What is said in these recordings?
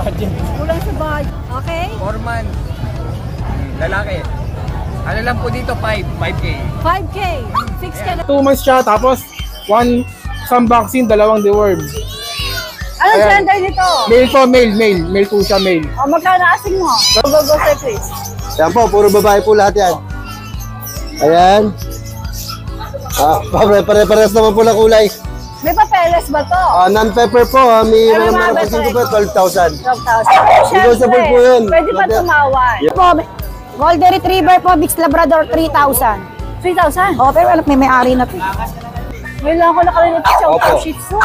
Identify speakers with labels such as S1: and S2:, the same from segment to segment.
S1: budget.
S2: Kulang sa budget. Okay?
S1: 4 months. Lalaki. Ano lang po dito, 5K.
S2: 5K. Fix ka na.
S3: 2 months siya, tapos isang vaccine, 2 deworm.
S2: Anong gender nito?
S3: Male po, male. Male po siya, male.
S2: O, magkano asing mo? Go, sir, please.
S4: Yan po, puro babae po lahat yan. Ayan. Pare-pares naman po na kulay.
S2: May papeles ba to?
S4: Non-pepper po, may mga kasing ko po, 12,000.
S2: 12,000.
S4: Negotiable po yun.
S2: Pwede pa tumawan.
S5: Po, Golden Retriever po, Mixed Labrador, 3,000.
S2: 3,000?
S5: O, pero may may-ari na po.
S2: Ngayon lang ako nakalimutan sa
S1: Opo.
S2: Shih Tzu.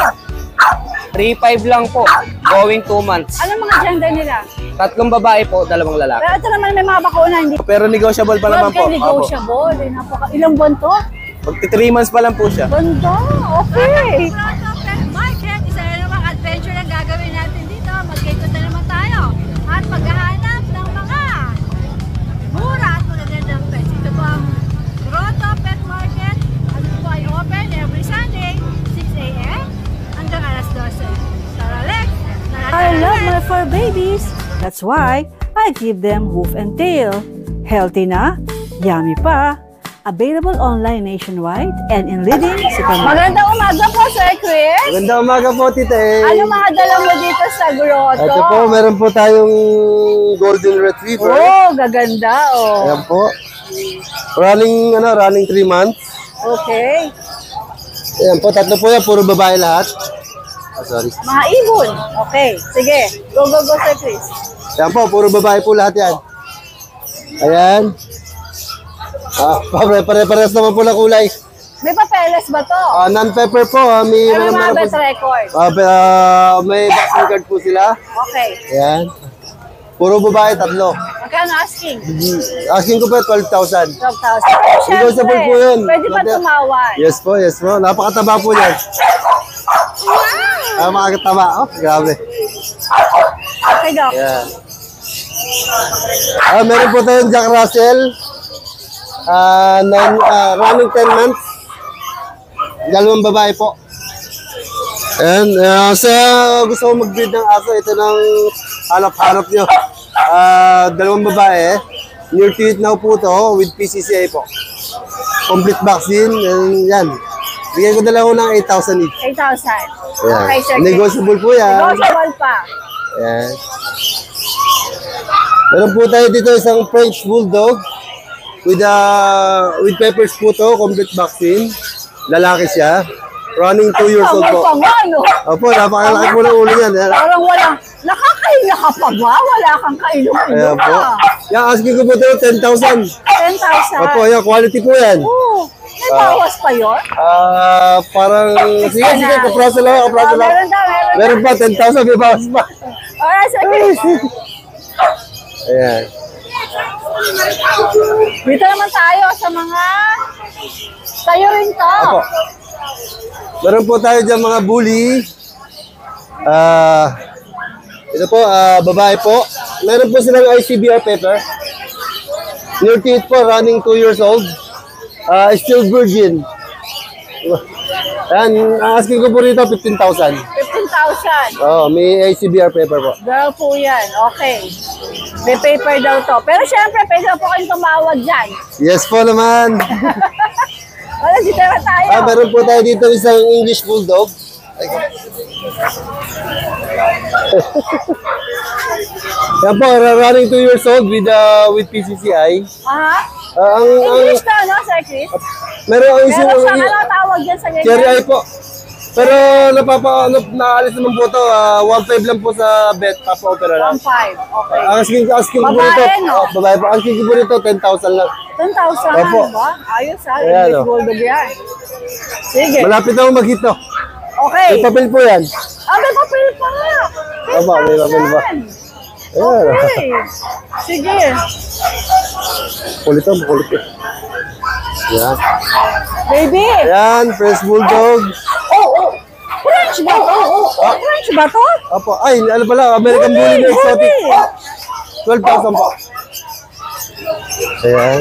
S1: 3.5 lang po. Going 2 months.
S2: Anong mga gender nila?
S1: 3 babae po, 2 lalaki.
S2: Pero ito naman may mga bakuna, hindi.
S4: Pero negotiable pa naman po.
S2: Negotiable. Ilang buwan to?
S4: Magti 3 months pa lang po siya.
S2: Ganda, okay.
S6: Market, isa na namang adventure na gagawin natin dito. Mag-ikot na naman tayo. At maghahanap ng mga mura at magagandang pets. Ito po ang Grotto Pet Market. Ano po ay open every Sunday, 6 a.m. hanggang alas 12. Tara, let's!
S2: I love my fur babies. That's why I give them hoof and tail. Healthy na, yummy pa. Available online nationwide and in leading supermarkets. Magandang umaga po, Sir Chris.
S4: Magandang umaga po, Tita.
S2: Ano mga dala mo dito sa Grotto?
S4: Ito po, meron po tayong Golden Retriever.
S2: Oh, gaganda, oh.
S4: Ayan po. Running 3 months.
S2: Okay.
S4: Ayan po, 3 po yan, puro babae lahat. Sorry.
S2: Mga ibon. Okay, sige. Go, Sir Chris.
S4: Ayan po, puro babae po lahat yan. Ayan. Pare-pares naman po na kulay.
S2: May papeles ba to?
S4: Non-pepper po, may
S2: Ano mga
S4: po.
S2: best record?
S4: May vaccine card po sila.
S2: Okay.
S4: Ayan. Puro babae, 3.
S2: Magkano asking?
S4: Asking ko po 12,000.
S2: 12,000.
S4: Negotiable po yun.
S2: Pwede pa tumawan.
S4: Yes po. Napakataba po yan. Wow! Makakataba. Oh, grabe.
S2: Okay, Doc.
S4: Ayan. Meron po tayong Jack Russell. Running 10 months. 2 babae po. And sa gusto ko mag-breed ng aso, ito ng hanap-hanap nyo. 2 babae. Near to it now po to with PCCI po. Complete vaccine. And yan. Bigyan ko na lang ng 8,000 each.
S2: 8,000.
S4: Ayan.
S2: Okay, sir.
S4: Negotiable po yan.
S2: Negotiable pa.
S4: Ayan. Meron po tayo dito isang French Bulldog. With peppers po to, complete vaccine. Lalaki siya. Running 2 years old po.
S2: No?
S4: Opo, napakalaki po ng ulo yan.
S2: Parang walang, nakakahinga ka pa ba? Wala kang kailong-ilo
S4: Ayan po. Yan, asking ko po ito, 10,000.
S2: 10,000.
S4: Opo, yan, quality po yan.
S2: Oo. May bawas pa yun?
S4: Parang, sige, kapraso lang. Meron pa, 10,000, may bawas pa.
S2: Alright, sir.
S4: Ayan.
S2: Dito naman tayo sa mga tayo rin to.
S4: Opo. Meron po tayo dyan mga bully. Ito po, babae po. Meron po silang ICBR pepper. Near teeth po, running 2 years old. Still virgin. Ayan, asking ko po rito 15,000.
S2: 15,000.
S4: Oh, may ICBR paper po.
S2: Girl po yan. Okay. May paper daw to. Pero syempre, pwede po kayong tumawag dyan.
S4: Yes po naman.
S2: Wala, dito na tayo.
S4: Meron po tayo dito isang English Bulldog. Yan po, running 2 years old with PCCI.
S2: English to, no, Sir Chris?
S4: Meron
S2: sa ano tawag dyan sa ganyan?
S4: Cherry eye po. Pero naalis naman po ito. 1.5 lang po sa vet, papa-opera lang.
S2: 1.5, okay.
S4: Asking ko po
S2: Babae,
S4: rito.
S2: no?
S4: Babae po. Asking ko po rito, 10,000 lang.
S2: 10,000,
S4: Opo.
S2: ba? Ayos ha,
S4: Ayan,
S2: English Bulldog yan. Sige.
S4: Malapit na akong mag-hit to.
S2: Okay.
S4: May papel po yan.
S2: May papel pa.
S4: Opo, may papel pa. Ayan.
S2: Okay. Sige.
S4: Kulit to, makulit to. Yan.
S2: Baby.
S4: Ayan, French Bulldog.
S2: French ba to? French ba to?
S4: Opo. Ay, ano pala, American Bully na exotic. 12,000 po. Ayan.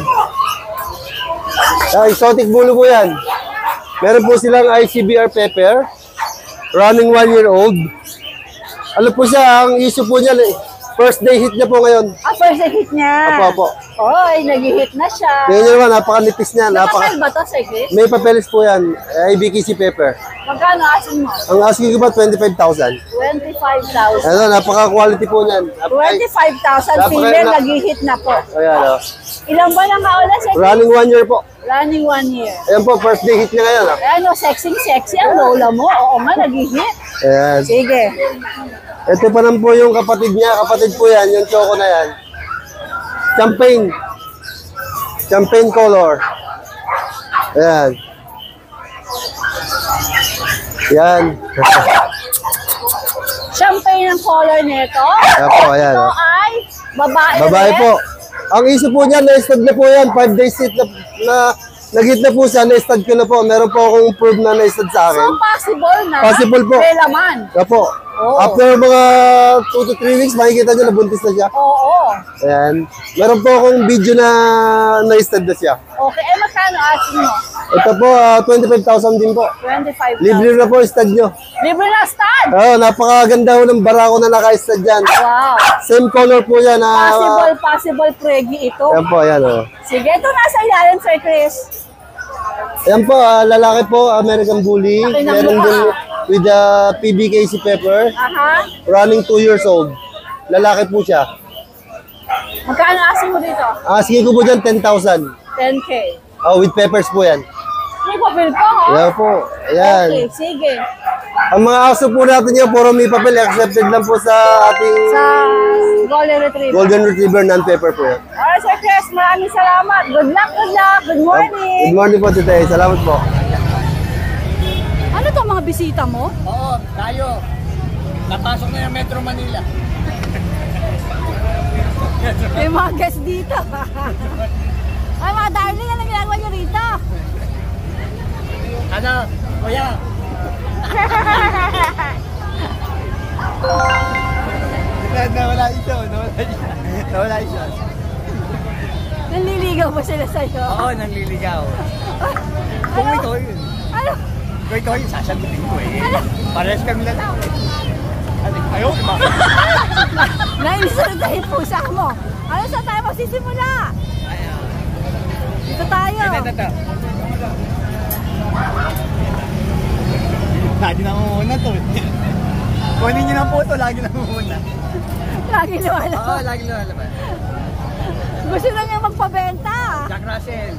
S4: Exotic Bully po yan. Meron po silang ICBR pepper. Running 1 year old. Ano po siya, ang issue po niya, first day hit niya po ngayon.
S5: First hit niya.
S4: Opo.
S5: Oy, nag-hit na siya.
S4: Tingnan niyo naman, napakanipis niya.
S5: Napakal ba ito, Sir Chris?
S4: May papeles po yan, IBKC paper.
S5: Magkano asin mo?
S4: Ang asking ko ba, 25,000.
S5: 25,000.
S4: Ano, napaka-quality po niyan.
S5: 25,000 female, nag-hit na po.
S4: Ayan,
S5: Ilang ba lang kaula, Sir Chris?
S4: running 1 year po.
S5: Running 1 year.
S4: Ayan po, first day hit niya ngayon.
S5: Ano, sexy ang lola mo. Oo nga, nag-hit.
S4: Ayan.
S5: Sige.
S4: Ito pa naman po yung kapatid niya. Kapatid po yan, yung choco na yan. Champagne. Champagne color. Ayan. Yan.
S5: Champagne ang color nito.
S4: Ayan po, ayan.
S5: Ito ay babae.
S4: Babae
S5: rin.
S4: po. Ang issue po niya, na-stud na po yan. 5 days hit na nag-hit na po siya. Na-stud ko na po. Meron po akong proof na na-stud sa
S5: So,
S4: akin.
S5: possible na.
S4: Possible po.
S5: May laman.
S4: Apo.
S5: Oh.
S4: After mga 2 to 3 weeks, makikita niyo nabuntis na siya.
S5: Oo.
S4: Ayan. Meron po akong video na na-stud na siya.
S5: Okay. Magkano asin mo?
S4: Ito po, 25,000 din po.
S5: 25,000.
S4: Libre na po yung stud nyo.
S5: Libre na stud.
S4: Napakaganda ho ng barako na naka-stud dyan.
S5: Wow.
S4: Same color po yan.
S5: Possible pregi ito.
S4: Ayan po, ayan o.
S5: Sige, ito nasa ilalim, Sir Chris.
S4: Ayan po, lalaki po, American Bully.
S5: Laki ng
S4: Meron
S5: mukha.
S4: din with the PBKC pepper.
S5: Aha.
S4: Running 2 years old. Lalaki po siya.
S5: Magkano asin mo dito?
S4: Sige ko po dyan, 10,000.
S5: 10K.
S4: With peppers po yan.
S5: May papel pa, ha?
S4: Ayan po, ayan.
S5: Okay, sige.
S4: Ang mga aso po natin yan, puro may papel. Accepted lang po sa ating
S5: Sa Golden Retriever.
S4: Golden Retriever non-pepper po yan.
S5: Alright, Sir Chris, maraming salamat. Good luck, good luck. Good morning.
S4: Good morning po, Tita. Salamat po.
S2: Ano to mga bisita mo?
S1: Oo, tayo. Napasok na yung Metro Manila.
S2: May mga guest dito. Ay, mga darling, ano ginagawa nyo rito?
S1: Ano, kuya? Nawala ito.
S2: Nanliligaw ba sila sa'yo?
S1: Oo, nanliligaw. Kung ito yun.
S2: Ano?
S1: Kung ito yun, sasagutin ko eh. Pares kami lalaki. Ayaw, diba?
S2: Naisunod na yung pusa mo. Ano sa tayo magsisimula? Dito tayo.
S1: Ito. Lagi na muna to. Kunin niyo ng photo, lagi na muna.
S2: Lagi lumalabas.
S1: Oo, lagi lumalabas.
S2: Gusto lang niya magpabenta.
S1: Jack Russell,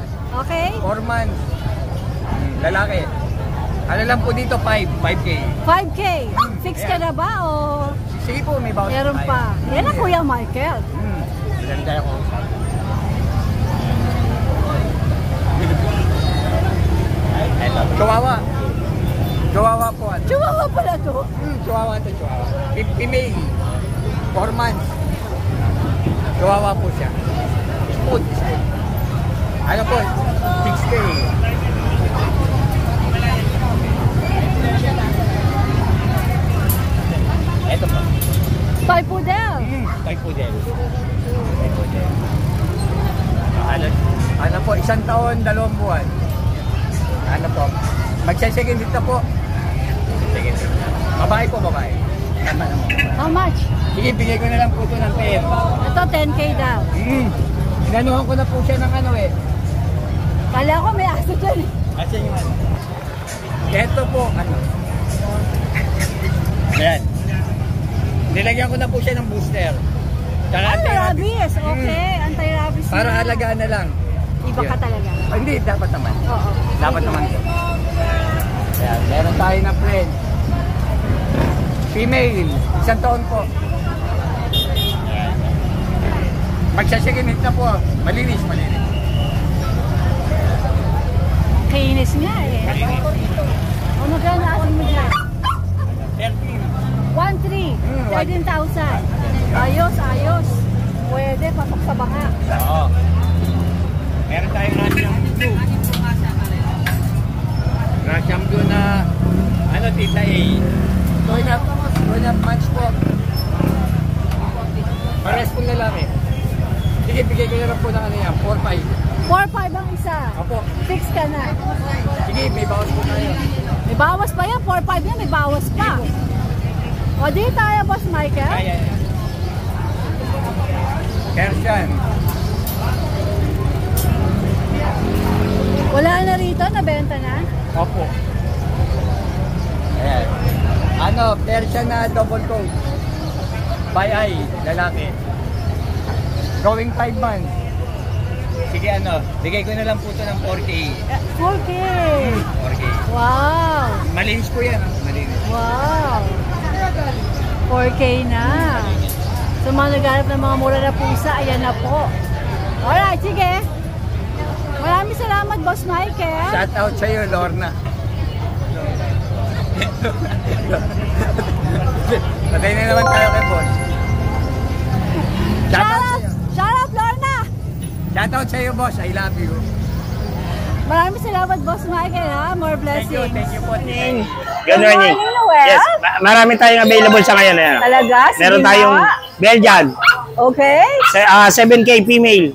S2: Okay?
S1: 4 months. Lalaki. Ano lang po dito, 5K.
S2: 5K. Fix ka na ba o
S1: Sige po, may bawat
S2: meron pa? Yan ang Kuya Michael.
S1: Ganda ako. Ito, Chihuahua po.
S2: Chihuahua pala to.
S1: Chihuahua to, Chihuahua. Female. 4 months. Chihuahua po siya. Spoon. Ano po? 6K. Ito po.
S2: Toy Poodle.
S1: Toy Poodle. Ano po, 1 taon, 2 buwan. Ano po? Magsasagin dito po. Babae po, babae.
S2: How much?
S1: Sige, bigay ko na lang po ito ng 10.
S2: Ito 10K daw.
S1: Inanuhan ko na po siya ng ano eh.
S2: Kala ko may aso dyan eh.
S1: Kasi yung ano. Ito po, ano. Ayan. Nilagyan ko na po siya ng booster.
S2: Anti-rabies. Okay, anti-rabies.
S1: Para
S2: na.
S1: halagaan na lang.
S2: Iba ka talaga.
S1: Hindi, dapat naman.
S2: Oo.
S1: Dapat naman. Ayan, meron tayo na friend. Female, 1 taon po. Magsasaginit na po. Malinis.
S2: Kinis nga eh. O magkano asin mo dyan? 1,300. 13,000. Ayos. Pwede, pasok sa baka.
S1: Oo. Meron tayong Russian Blue. Russian Blue na, ano, Tita A. 2.5 months po. Pares po lalaki. Sige, bigay ko na lang po ng ano yan, 4.5.
S2: 4,500 ang isa.
S1: Opo.
S2: Fix ka na.
S1: Sige, may bawas po tayo.
S2: May bawas pa yan. 4,500 yan, may bawas pa.
S6: O, di tayo, Boss Michael.
S1: Kaya yan. Persian.
S6: Wala na rito, nabenta na.
S1: Opo. Ayan. Ano, Persian na double coat. By eye, lalaki. Going 5 months. Sige ano, bigay ko na lang po ito ng 4K.
S6: 4K.
S1: 4K.
S6: Wow.
S1: Malinis po yan. Malinis.
S6: Wow. 4K na. So mga naghanap ng mga mura na pusa, ayan na po. Alright, sige. Maraming salamat, Boss Michael.
S1: Shout out sa iyo, Lorna. Patay na naman tayo kay Boss. Shout out sa iyo.
S6: Shout out, Lorna.
S1: Shout out sa iyo, Boss. I love you.
S6: Maraming salamat, Boss Michael, ha? More
S1: Thank you
S6: blessings.
S1: po. Ting.
S7: Good morning.
S6: Noel.
S7: Yes, marami tayong available sa ngayon. Ayan.
S6: Talaga? Sige
S7: Meron tayong
S6: nga.
S7: Belgian,
S6: Okay.
S7: 7K female.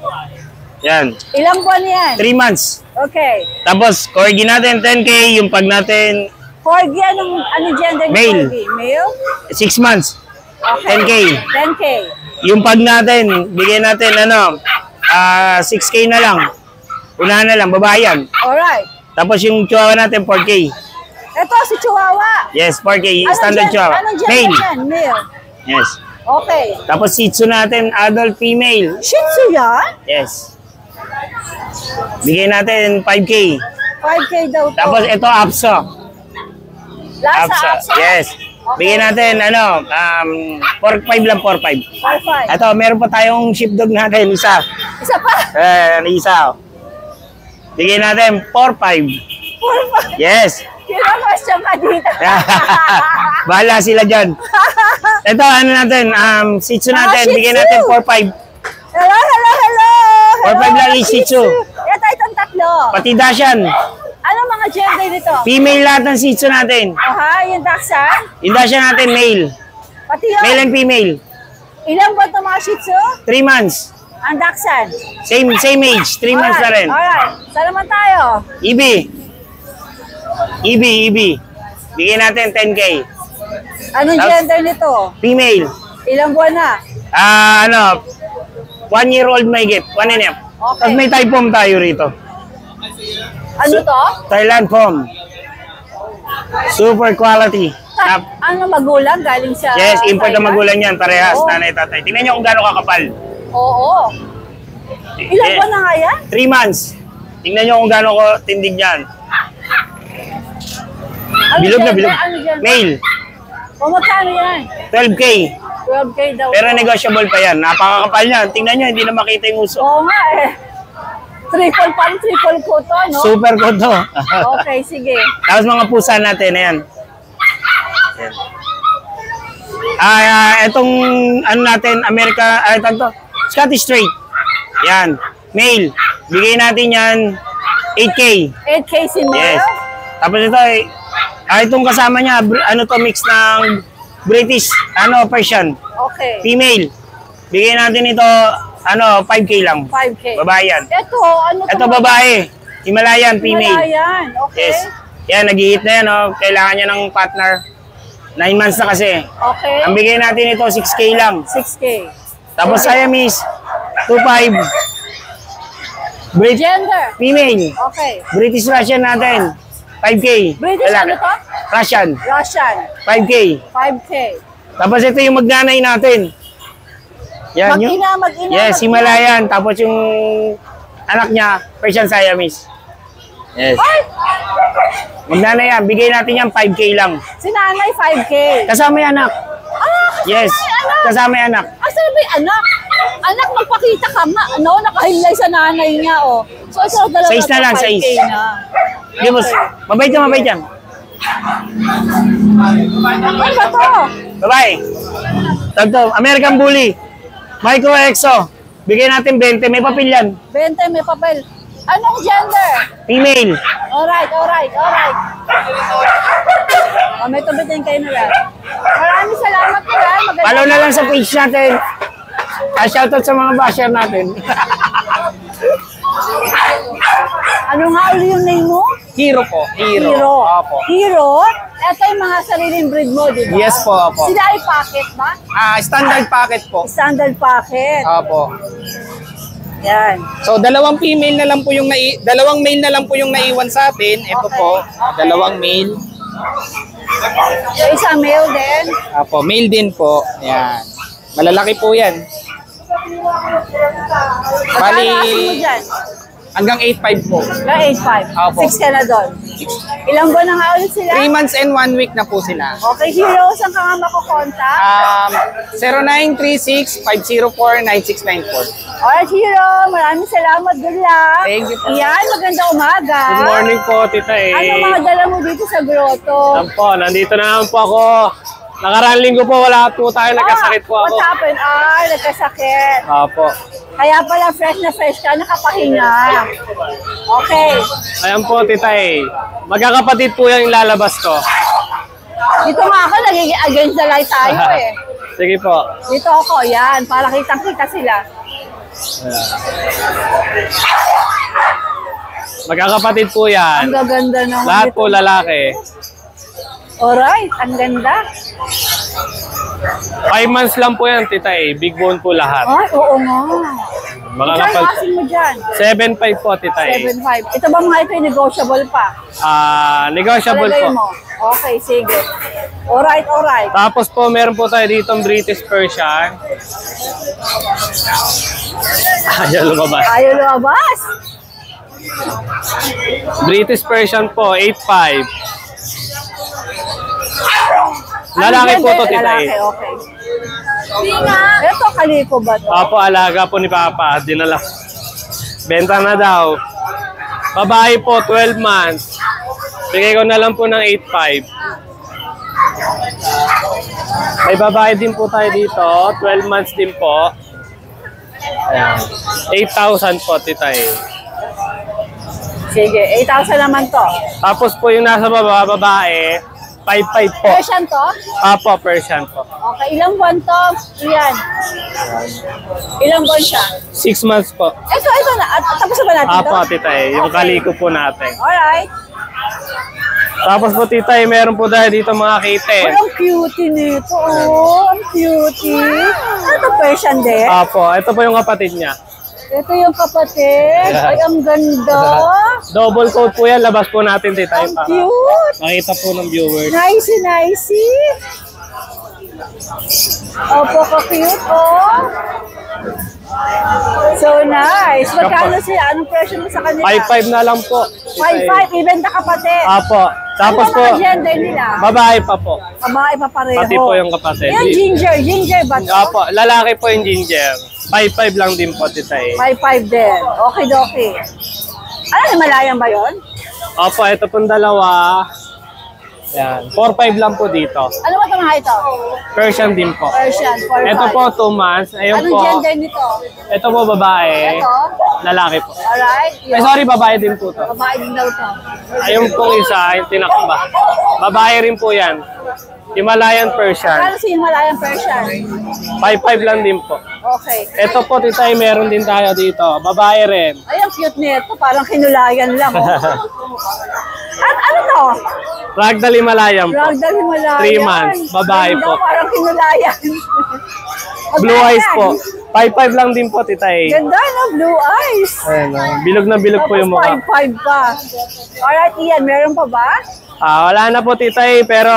S7: Yan,
S6: Ilang buwan yan?
S7: 3 months.
S6: Okay.
S7: Tapos, corgi natin 10K, yung pag natin
S6: Corgi, anong gender ni
S7: Male.
S6: Corgi? Male?
S7: 6 months,
S6: Okay.
S7: 10K.
S6: 10K.
S7: Yung pag natin, bigyan natin 6K na lang. Unahan na lang, babae yan.
S6: Alright.
S7: Tapos yung chihuahua natin, 4K.
S6: Ito si Chihuahua.
S7: Yes, 4K, standard chihuahua.
S6: Anong gender
S7: Male.
S6: yan? Male.
S7: Yes.
S6: Okay.
S7: Tapos Shih Tzu natin, adult female.
S6: Shih Tzu yan?
S7: Yes. Bigyan natin 5K.
S6: 5K daw to.
S7: Tapos ito, Apso.
S6: Lasa, Apsa?
S7: Yes. Bigyan natin, 4-5 lang, 4-5.
S6: 5.
S7: Ito, meron pa tayong sheepdog natin, isa.
S6: Isa pa?
S7: Isa. Bigyan natin 4-5.
S6: 4.
S7: Yes.
S6: Kailan question ka dito?
S7: Bahala sila dyan. Ito, natin, Shih Tzu natin,
S6: Shih
S7: bigyan
S6: Tzu.
S7: natin 4-5.
S6: Hello, hello, hello!
S7: 4-5 lang yung Shih Tzu.
S6: Ito, itong tatlo.
S7: Pati Dachshund.
S6: Anong mga gender nito?
S7: Female lahat ng Shih Tzu natin.
S6: Aha, yung Dachshund.
S7: Yung Dachshund natin, male.
S6: Pati yun.
S7: Male and female.
S6: Ilang ba itong mga Shih Tzu?
S7: 3 months.
S6: Ang Dachshund.
S7: Same age, 3 months na rin.
S6: Alright. Saan naman tayo?
S7: EB. Bigyan natin 10K.
S6: Anong
S7: Tapos-
S6: gender nito?
S7: Female.
S6: Ilang buwan na?
S7: 1 year old may get, 1.5.
S6: Okay.
S7: Tapos may Thai Pom tayo rito.
S6: Ano to?
S7: Thailand Pom. Super quality.
S6: Ano magulang galing sa
S7: Yes, import na
S6: Thailand?
S7: magulang yan, parehas,
S6: Oo.
S7: nanay, tatay. Tingnan nyo kung gaano kakapal.
S6: Oo. Ilang
S7: Yes.
S6: buwan na nga yan?
S7: 3 months. Tingnan nyo kung gaano ko tindig yan.
S6: Ano
S7: Bilog na
S6: gender?
S7: bilog.
S6: Ano gender?
S7: Male,
S6: O magkano yan?
S7: 12K.
S6: 12K daw.
S7: Pero negotiable pa yan. Napakakapal yan. Tingnan nyo, hindi na makita yung uso.
S6: Oo nga eh. Triple ko to, no?
S7: Super ko to.
S6: Okay, sige.
S7: Tapos mga pusa natin, ayan. Itong ano natin, ito to, Scottish Straight. Yan, male. Bigay natin yan 8K.
S6: 8K si Mel?
S7: Yes. Tapos ito, itong kasama niya, mix ng British, Persian.
S6: Okay.
S7: Female. Bigay natin ito, 5K lang.
S6: 5K.
S7: Babae yan.
S6: Ito, ano to?
S7: Ito babae. Himalayan, female.
S6: Himalayan, okay.
S7: Yes. Yan, nag-hit na yan, Kailangan niya ng partner. 9 months na kasi.
S6: Okay.
S7: Ang bigay natin ito, 6K lang.
S6: 6K.
S7: Tapos Siamese, 2.5.
S6: Gender?
S7: Female.
S6: Okay.
S7: British Russian natin, 5K.
S6: British ano to?
S7: Russian,
S6: Russian,
S7: 5K.
S6: 5K.
S7: Tapos ito yung magnanay natin. Yan,
S6: Mag-ina.
S7: Yes, Himalayan. Tapos yung anak niya, Persian Siamese. Yes.
S6: Ay!
S7: Magnanay yan. Bigay natin yan 5K lang.
S6: Si nanay, 5K.
S7: Kasama yung anak. Yes. Kasama yung anak.
S6: Asan ba yung anak? Anak, magpakita ka nga. Nakahimlay sa nanay niya, oh. So, ito dalawa
S7: Size na lang,
S6: 5K
S7: size.
S6: na.
S7: Di boss. Mabait yan.
S6: Ano ba to?
S7: Bye-bye. Tagto, American Bully. Micro Exo. Bigay natin 20. May papel yan.
S6: 20, may papel. Anong gender?
S7: Female.
S6: Alright. May tubitin kayo na lang. Maraming salamat na lang.
S7: Follow na lang sa page natin. Shoutout sa mga basher natin.
S6: Ano nga ulit yung name mo?
S7: Hero po. Hero. Opo.
S6: Hero? Ito yung mga sariling breed mo, di ba?
S7: Yes po, opo.
S6: Sila ay packet ba?
S7: Standard packet po.
S6: Standard packet.
S7: Opo.
S6: Yan.
S7: So, dalawang male na lang po yung naiwan sa atin. Ito po, dalawang male.
S6: So, isang male din.
S7: Opo, male din po. Yan. Malalaki po yan. Bali,
S6: Magkano asin mo dyan?
S7: hanggang 8.5 po.
S6: Hanggang 8.5.
S7: Opo.
S6: 6 ka na doon. Ilang buwan na nga ulit sila?
S7: 3 months and 1 week na po sila.
S6: Okay, Hero, saan ka nga makukontak?
S7: 0936-504-9694.
S6: Alright, Hero. Maraming salamat. Good luck.
S7: Thank you po.
S6: Yan, magandang umaga.
S8: Good morning po, Tita A.
S6: Ano mga dala mo dito sa grotto?
S8: Yan po, nandito na naman po ako. Nakaraang linggo po, wala po tayo, nagkasakit po ako.
S6: What happened? Nagkasakit.
S8: Opo.
S6: Kaya pala fresh na fresh ka, nakapahinga. Okay.
S8: Ayan po, Tita A. Magkakapatid po yan yung lalabas ko.
S6: Dito nga ako, nagiging against the light tayo eh.
S8: Sige po.
S6: Dito ako, yan. Para kitang-kita sila.
S8: Magkakapatid po yan.
S6: Ang gaganda naman.
S8: Lahat
S6: dito.
S8: po lalaki.
S6: Alright, ang ganda.
S8: 5 months lang po yan, Tita A. Big bone po lahat.
S6: Ay, oo nga.
S8: Magkakapal.
S6: Asin mo dyan.
S8: 7.5 po, Tita A.
S6: 7.5. Ito ba mga ito yung negotiable pa?
S8: Negotiable
S6: Palagay
S8: po.
S6: mo. Okay, sige. Alright, alright.
S8: Tapos po, meron po tayo dito British Persian. Ayaw lumabas.
S6: Ayaw lumabas.
S8: British Persian po, 8.5. Lalaki
S6: Ano
S8: po
S6: gender?
S8: to, Tita A.
S6: Lalaki, okay. Ito, kaliko ba to?
S8: Apo, alaga po ni Papa. Dinala. Benta na daw. Babae po, 12 months. Bigay ko na lang po ng 8.5. May babae din po tayo dito. 12 months din po. Ayan. 8,000 po, Tita A.
S6: Sige, 8,000 naman to.
S8: Tapos po yung nasa baba, babae, 5.5 po.
S6: Persian to?
S8: Apo, Persian po.
S6: Okay, ilang buwan to? Iyan. Ilang buwan siya?
S8: 6 months po.
S6: Ito na. Tapos na ba natin to?
S8: Apo, Tita A. Yung
S6: Okay.
S8: kaliko po natin.
S6: Alright.
S8: Tapos po, Tita A, meron po tayo dito mga kitten.
S6: Ang cutie nito. Oh, ang cutie. Ano to, Persian din?
S8: Apo, ito po yung kapatid niya.
S6: Ito yung kapatid. Ay, ang ganda.
S8: Double coat po yan. Labas po natin, Tita A.
S6: Ang cute.
S8: Makita po ng viewers.
S6: Nicey, nicey. Opo, ka-cute, oh. So nice. Magkano sila? Anong presyo mo sa kanila?
S8: 5.5 na lang po. Tita A.
S6: 5.5. Ibenta kapatid.
S8: Apo. Tapos
S6: ano
S8: po,
S6: ba mga gender nila?
S8: babae pa po.
S6: Babae pa pareho.
S8: Pati po yung kapatid.
S6: Yan, ginger. Ginger ba to?
S8: Apo, lalaki po yung ginger. 5.5 lang din po, Tita A.
S6: 5.5 din. Okay, okay. Ano, Himalayan ba yun?
S8: Opo, ito pong dalawa. Yan. 4.5 lang po dito.
S6: Ano ba ito mga ito?
S8: Persian din po.
S6: Persian, 4.5.
S8: Ito po, 2 months. Ayun
S6: Anong
S8: po.
S6: gender nito?
S8: Ito po, babae.
S6: Ito?
S8: Lalaki po.
S6: Alright.
S8: Ay, sorry, babae din po to.
S6: Babae din daw ito.
S8: Ayun pong isa, yung tinakba. Babae rin po yan. Himalayan Persian.
S6: Kano si Himalayan Persian?
S8: 5.5 lang din po.
S6: Okay.
S8: Ito po, Tita A, meron din tayo dito. Babae rin.
S6: Ay, ang cute nito. Parang kinulayan lang. Oh. At ano to?
S8: Ragdoll Himalayan po.
S6: Ragdoll Himalayan.
S8: 3 months. Babae
S6: Ganda,
S8: po.
S6: Parang kinulayan.
S8: Blue eyes po. 5.5 lang din po, Tita A.
S6: Ganda, no? Blue eyes.
S8: Ayan, bilog na bilog po yung mukha.
S6: 5.5 pa. Alright, Ian, meron pa ba?
S8: Wala na po, Tita A, pero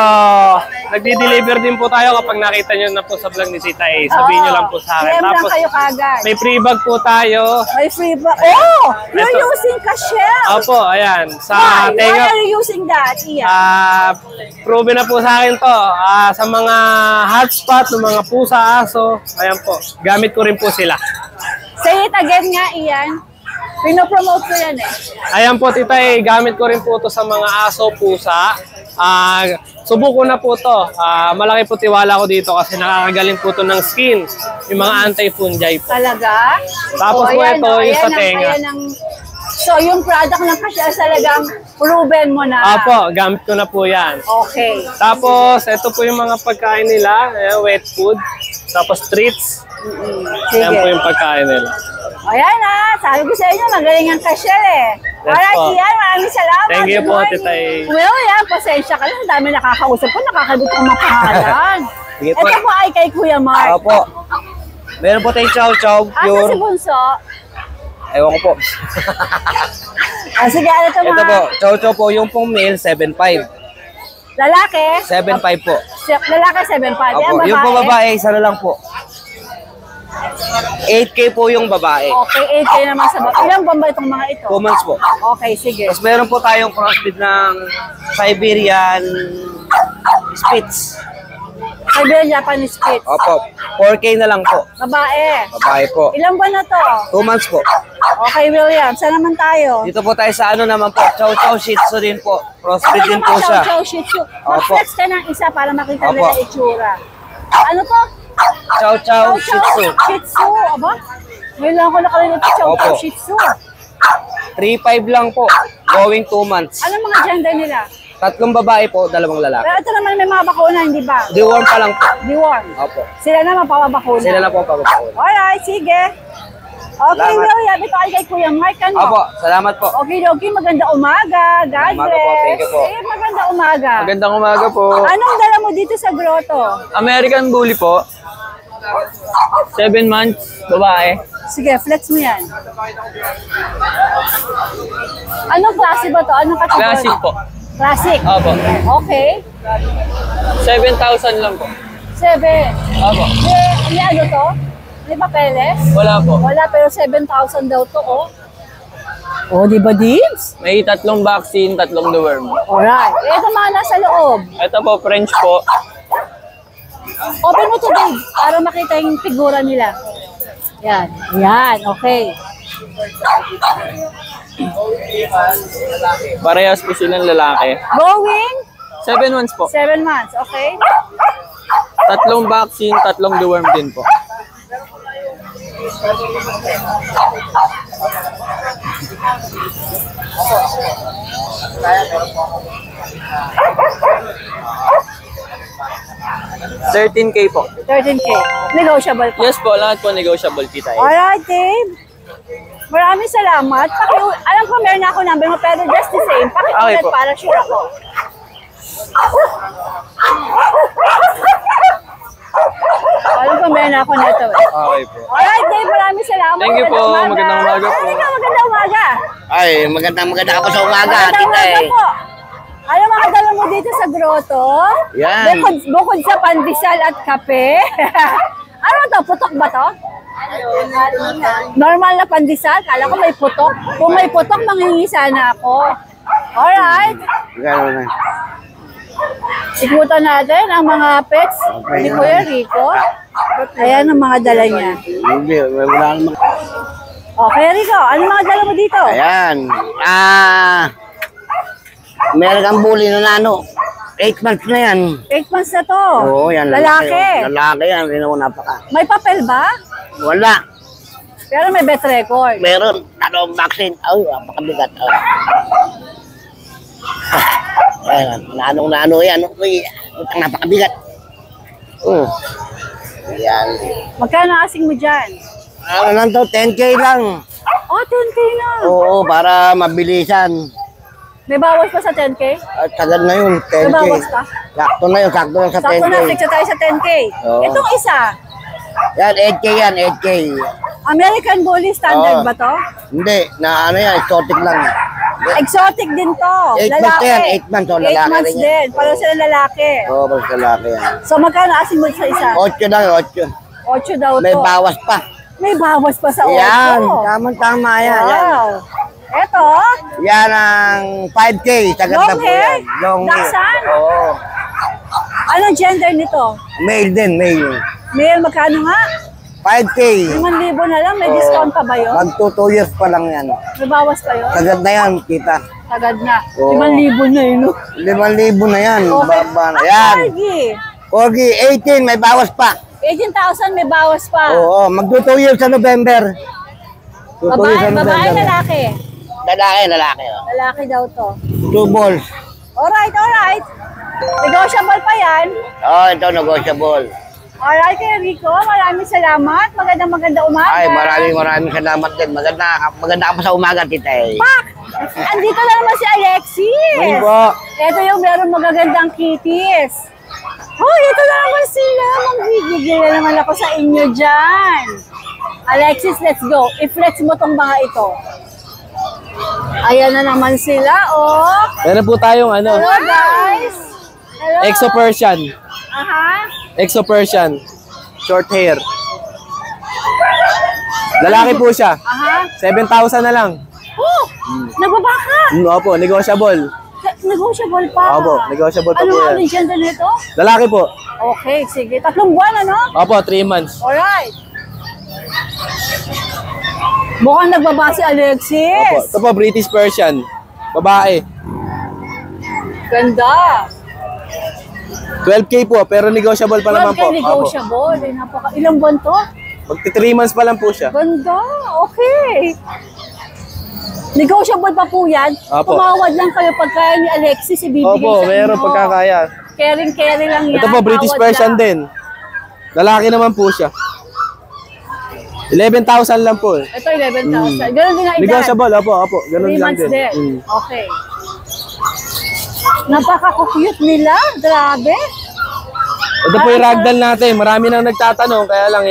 S8: nagdi-deliver din po tayo kapag nakita nyo na po sa vlog ni Tita A. Sabihin nyo lang po sa akin.
S6: PM lang
S8: Tapos,
S6: kayo kagad.
S8: may free bag po tayo.
S6: May free ba? Oh! You're
S8: Ito.
S6: using ka-shell.
S8: Opo, ayan. Sa
S6: Why? Why
S8: tenga,
S6: are you using that, Ian?
S8: proven na po sa akin to. Sa mga hotspot, ng mga pusa, aso. Ayan po. Gamit ko rin po sila.
S6: Say it again nga, Ian. Pinopromote ko yan eh.
S8: Ayan po, Tita A, gamit ko rin po to sa mga aso, pusa. Subuko na po to. Malaki po tiwala ko dito kasi nakakagaling po to ng skin. Yung mga anti-fungi po.
S6: Talaga?
S8: Tapos po
S6: ayan,
S8: ito,
S6: oh,
S8: yung
S6: ayan
S8: sa
S6: ang-
S8: tenga.
S6: ayan ang- so, yung product ng ka-shell talagang proven mo na.
S8: Apo, gamit ko na po yan.
S6: Okay.
S8: Tapos, ito po yung mga pagkain nila. Ayan, wet food. Tapos treats. Ayan po
S6: Sige.
S8: yung pagkain nila.
S6: Ayan sabi ko sa inyo, magaling ang ka-shell eh.
S2: Alright,
S8: po.
S2: Ian, maraming salamat.
S8: Thank you
S2: Good
S8: po,
S2: morning.
S8: Titay.
S2: Well, yan, pasensya ka lang. Ang dami nakakausap ko, nakakagot ko mga pangalan.
S1: Sige po.
S2: Ito po ay kay Kuya Mark.
S1: Opo. Meron po tayong chow chow,
S2: Asa si
S1: pure.
S2: Bunso?
S1: Ewan ko po.
S2: Sige, ano ito
S1: Ito
S2: mga
S1: po, chow chow po, yung pong male, 7.5.
S2: lalaki?
S1: 7.5 po.
S2: Lalaki, 7.5. Yan,
S1: Opo.
S2: babae?
S1: Yung po babae, isa na lang po. 8K po yung babae.
S2: Okay, 8K naman sa babae. Ilang buwan ba itong mga ito?
S1: 2 months po.
S2: Okay, sige.
S1: Tapos meron po tayong crossbreed ng Siberian Spitz.
S2: Siberian Japanese Spitz.
S1: Opo, 4K na lang po.
S2: Babae.
S1: Babae po.
S2: Ilang buwan na to?
S1: 2 months po.
S2: Okay, William. Saan naman tayo?
S1: Dito po tayo sa ano naman po, Chow Chow Shih Tzu din po. Crossbreed din po siya.
S2: Chow Shih Tzu.
S1: Opo.
S2: Mag-flex ka ng isa para makita
S1: Opo.
S2: nila itsura. Ano to?
S1: Chow Chow Shih Tzu.
S2: Shih Tzu. Aba? Ngayon lang ako nakalimutan Chow
S1: Opo.
S2: Chow Shih Tzu.
S1: 3.5 lang po. Going 2 months.
S2: Ano mga gender nila?
S1: 3 babae po, 2 lalaki.
S2: Pero ito naman may mga bakuna, hindi ba?
S1: Deworm pa lang po.
S2: Deworm.
S1: Opo.
S2: Sila naman pababakuna.
S1: Sila na po ang pagkakaon.
S2: Alright, sige. Okay,
S1: Salamat.
S2: William. Ito ay kay Kuya Mark. Ano?
S1: Opo, salamat po.
S2: Okay, maganda umaga. God
S1: Umaga po,
S2: bless.
S1: thank you po.
S2: Eh, maganda umaga.
S8: Magandang umaga po.
S2: Anong dala mo dito sa grotto?
S8: American Bully po. 7 months, babae.
S2: Sige, flex mo yan. Anong klase ba to? Anong kategory?
S8: Classic po.
S2: Classic?
S8: Opo.
S2: Okay.
S8: 7,000 lang po.
S2: 7.
S8: Opo.
S2: May ano to? May papeles?
S8: Wala po.
S2: Wala, pero 7,000 daw to, oh. Oh, di ba, Dibs?
S8: May 3 vaccine, 3 deworm.
S2: Alright. Ito mga nasa loob.
S8: Ito po, French po.
S2: Open mo to, Dave, para makita yung figura nila. Yan. Yan, okay.
S8: Parehas po silang lalaki.
S2: Going?
S8: 7 months po.
S2: 7 months, okay?
S8: 3 vaccine, 3 deworm din po. $13K po.
S2: 13K. Negotiable pa.
S8: Yes po, lahat po negotiable kita.
S2: Alright, Dave. Maraming salamat. Alam ko meron na ako number mo, pero just the same. Pakiulit
S8: Okay po.
S2: para sure ako. Alam ko meron na ako nito eh.
S8: Okay po.
S2: Alright, Dave. Maraming salamat.
S8: Thank you po. Magandang umaga po.
S2: Magandang umaga.
S4: Ay, maganda ako sa umaga,
S2: Magandang
S4: tita
S2: umaga
S4: eh.
S2: po. Ano mga dala mo dito sa grotto?
S4: Yan.
S2: Bukod sa pandesal at kape. Ano to? Putok ba to? Normal na pandesal? Kala ko may putok. Kung may putok, manghingi sana ako. Alright.
S4: Gano'n na.
S2: Ikutan natin ang mga pets ni Kuya Rico. Ayan ang mga dala niya.
S4: Hindi, wala naman.
S2: Okay, Rico, ano mga dala mo dito?
S4: Ayan. Meron kang bully na nano. 8 months na yan.
S2: 8 months na to.
S4: Oo, yan.
S2: Lalaki.
S4: Lalaki yan. Rinako napaka.
S2: May papel ba?
S4: Wala.
S2: Pero may bet record.
S4: Meron. Talong vaccine. Ay, napakabigat. Ayan. Nanong-nano yan. Uy, napakabigat. Ayan.
S2: Magkano asing mo dyan?
S4: Ano lang to? 10K lang.
S2: Oh, 10K na.
S4: Oo, para mabilisan.
S2: May bawas pa sa 10K?
S4: At sagad na yun, 10K.
S2: May bawas pa?
S4: Sakto na yun, sakto lang sa
S2: Sakto
S4: 10K.
S2: na, fix na tayo sa 10K.
S4: Oo.
S2: Itong isa,
S4: Yan, 8K yan, 8K.
S2: American Bully standard
S4: Oo.
S2: ba to?
S4: Hindi, na ano yan, exotic lang.
S2: Exotic din to.
S4: 8 months yan, 8 months. Oh,
S2: 8
S4: lalaki
S2: months
S4: rin yan.
S2: din. Pareho sila lalaki.
S4: Oo, basta lalaki yan.
S2: So magkano asing mo sa isa?
S4: 8 lang, 8.
S2: 8 daw to.
S4: May bawas pa.
S2: May bawas pa sa 8.
S4: Yan, tamang-tama yan. Yan.
S2: Wow. Eto,
S4: Yan ang 5K, sagad na
S2: long
S4: po
S2: hair?
S4: yan. Long hair.
S2: Dachshund?
S4: Oo.
S2: anong gender nito?
S4: Male din, male.
S2: Male, magkano nga?
S4: 5K.
S2: 5,000 na lang, may discount pa ba yun?
S4: Mag 2 years pa lang yan.
S2: May bawas pa yun?
S4: Sagad na yan, kita.
S2: Tagad na.
S4: Oo.
S2: 5,000 na yun, no?
S4: 5,000 na yan.
S2: Okay.
S4: Baba na.
S2: Ang
S4: Yan.
S2: Corgi,
S4: Corgi, 18, may bawas pa.
S2: 18,000 may bawas pa.
S4: Oo, magto 2 years sa November.
S2: Babae, lalaki.
S4: Lalaki. Oh.
S2: Lalaki daw to.
S4: 2 balls.
S2: Alright. Negotiable pa yan.
S4: Oh, ito negotiable.
S6: Alright, Kuya Rico, maraming salamat. Magandang umaga.
S9: Ay, maraming salamat din. Maganda ka pa sa umaga, Tita eh.
S6: Pak! Andito na naman si Alexis.
S9: Ayun po.
S6: Ito yung meron magagandang kitties. Oh, ito na naman sila. Manggigigil na naman ako sa inyo dyan. Alexis, let's go. I-flex mo tong mga ito. Ayan na naman sila, oh.
S8: Meron po tayong ano,
S6: Hello, guys. Hello.
S8: Exo Persian.
S6: Aha.
S8: Exo Persian. Short hair. Lalaki po siya.
S6: Aha.
S8: 7,000 na lang.
S6: Oh, nagbaba ka.
S8: Opo, negotiable.
S6: Negotiable pa.
S8: Opo, negotiable pa po
S6: Ano
S8: yan.
S6: gender nito?
S8: Lalaki po.
S6: Okay, sige. 3 buwan, ano?
S8: Opo, 3 months.
S6: Alright. Mukhang nagbaba si
S8: Opo,
S6: Alexis.
S8: ito po, British Persian. Babae.
S6: Ganda.
S8: 12K po, pero negotiable pa naman po.
S6: Huwag negotiable. Ilang buwan to?
S8: Magti 3 months pa lang po siya.
S6: Ganda. Okay. Negotiable pa po yan.
S8: Opo.
S6: Tumawad lang kayo pagka ni Alexis ibibigay
S8: Opo,
S6: sa inyo.
S8: meron pagkakaya.
S6: Caring lang yan.
S8: Ito po, British
S6: Tawad
S8: Persian
S6: lang.
S8: din. Lalaki naman po siya. 11,000 lang po.
S6: Ito 11,000. Ganun din ang edad.
S8: Negotiable, opo. Ganun
S6: 3
S8: lang
S6: months
S8: din.
S6: din. Okay. Napaka-cute nila. Grabe.
S8: Ito po yung ragdoll natin. Marami nang nagtatanong, kaya lang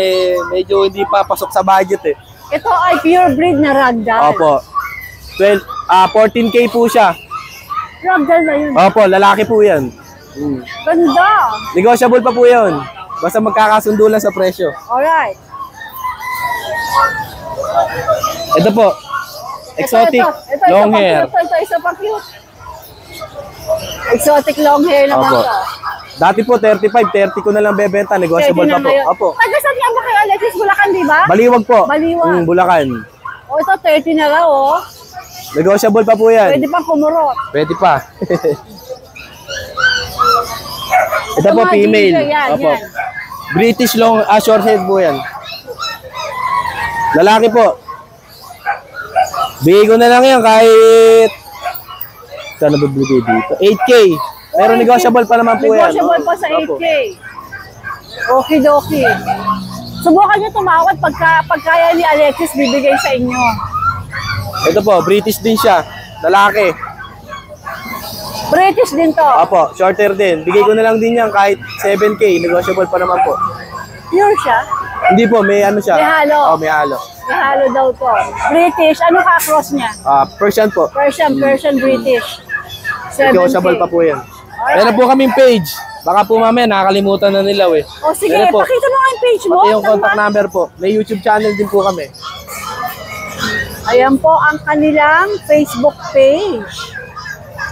S8: medyo hindi pa pasok sa budget eh.
S6: Ito ay pure breed na ragdoll.
S8: Opo. 14K po siya.
S6: Ragdoll na yun.
S8: Opo, lalaki po yan.
S6: Ganda.
S8: Negotiable pa po yun. Basta magkakasundo lang sa presyo.
S6: Alright.
S8: Ito po. Exotic,
S6: Ito,
S8: long hair.
S6: Ito, isa pa cute. Exotic long hair naman
S8: Opo.
S6: to.
S8: Dati po 35, 30 ko na lang bebenta. Negotiable pa po. Opo.
S6: Taga-saan nga ba kayo, Alexis? Bulacan, di ba?
S8: Baliwag po.
S6: Baliwag.
S8: Bulacan.
S6: O, ito 30 na raw, oh.
S8: Negotiable pa po yan.
S6: Pwede pang kumurot.
S8: Pwede pa. Ito po,
S6: mga
S8: female.
S6: ginger, yan,
S8: Opo.
S6: yan.
S8: British short hair po yan. Lalaki po. Bigay ko na lang yan kahit saan nabibigay dito? 8K. Pero negotiable pa naman po yan.
S6: Negotiable pa sa
S8: Opo.
S6: 8K. Okay. Subukan nyo tumawad pagkaya ni Alexis bibigay sa inyo.
S8: Ito po, British din siya. Lalaki.
S6: British din to.
S8: Opo, short hair din. Bigay ko na lang din yan kahit 7K. Negotiable pa naman po.
S6: Pure siya.
S8: Hindi po, may ano siya.
S6: May halo.
S8: Oh, may halo.
S6: May halo daw to. British. Ano ka-cross niya?
S8: Persian po.
S6: Persian, British. 7K.
S8: Negotiable pa po yan. Meron po kaming page. Baka po mamaya nakakalimutan na nila eh.
S6: O sige,
S8: Meron po.
S6: pakita mo nga yung page mo.
S8: Pati yung contact number po. May YouTube channel din po kami.
S6: Ayan po ang kanilang Facebook page.